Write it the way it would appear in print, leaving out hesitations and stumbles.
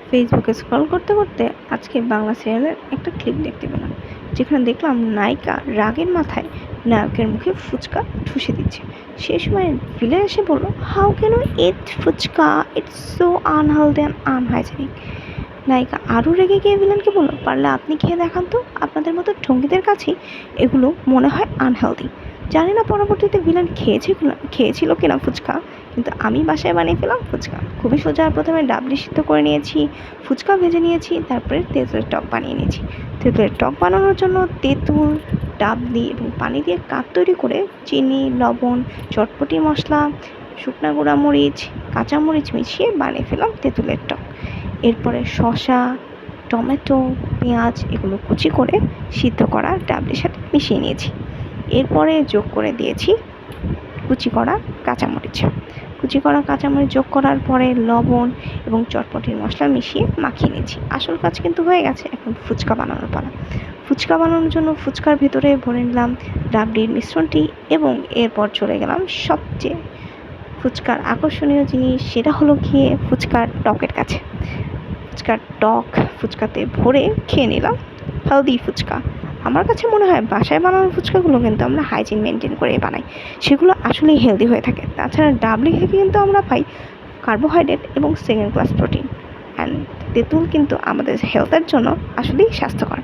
ফেসবুকে স্ক্রল করতে করতে আজকে বাংলা সিরিয়ালের একটা ক্লিপ দেখতে পেলাম, যেখানে দেখলাম নায়িকা রাগের মাথায় নায়কের মুখে ফুচকা ঠুসে দিচ্ছে। সে সময় ভিলেন এসে বলল, how can you eat fuchka, it's so unhealthy and unhygienic. নায়িকা আরও রেগে গিয়ে ভিলেনকে বলল, পারলে আপনি খেয়ে দেখান তো, আপনাদের মতো ঢঙ্গিদের কাছেই এগুলো মনে হয় আনহেলদি। জানি না পরবর্তীতে ভিলেন খেয়েছিল কিনা ফুচকা, কিন্তু আমি বাসায় বানিয়ে ফেলাম ফুচকা। খুবই সোজা। প্রথমে ডাবলি সিদ্ধ করে নিয়েছি, ফুচকা ভেজে নিয়েছি, তারপরে তেঁতুলের টক বানিয়ে নিয়েছি। তেঁতুলের টক বানানোর জন্য তেঁতুল, ডাবলি এবং পানি দিয়ে কাঠ তৈরি করে চিনি, লবণ, চটপটি মশলা, শুকনা গুঁড়া মরিচ, কাঁচামরিচ মিশিয়ে বানিয়ে ফেলাম তেঁতুলের টক। এরপরে শসা, টমেটো, পেঁয়াজ এগুলো কুচি করে সিদ্ধ করা ডাবলির সাথে মিশিয়ে নিয়েছি। এরপরে যোগ করে দিয়েছি কুচি করা কাঁচামরিচ। কুচি করা কাঁচামরিচ যোগ করার পরে লবণ এবং চটপটির মশলা মিশিয়ে মাখিয়ে নিয়েছি। আসল কাজ কিন্তু হয়ে গেছে, এখন ফুচকা বানানোর পালা। ফুচকা বানানোর জন্য ফুচকার ভিতরে ভরে নিলাম ডাবলির মিশ্রণটি এবং এরপর চলে গেলাম সবচেয়ে ফুচকার আকর্ষণীয় জিনিস, সেটা হলো গিয়ে ফুচকার টকের কাছে। ফুচকার টক ফুচকাতে ভরে খেয়ে নিলাম হেলদি ফুচকা। আমার কাছে মনে হয় বাসায় বানানো ফুচকাগুলো কিন্তু আমরা হাইজিন মেনটেন করে বানাই, সেগুলো আসলেই হেলদি হয়ে থাকে। তাছাড়া ডাবলি থেকে কিন্তু আমরা পাই কার্বোহাইড্রেট এবং সেকেন্ড ক্লাস প্রোটিন, অ্যান্ড তেঁতুল কিন্তু আমাদের হেলথের জন্য আসলেই স্বাস্থ্যকর।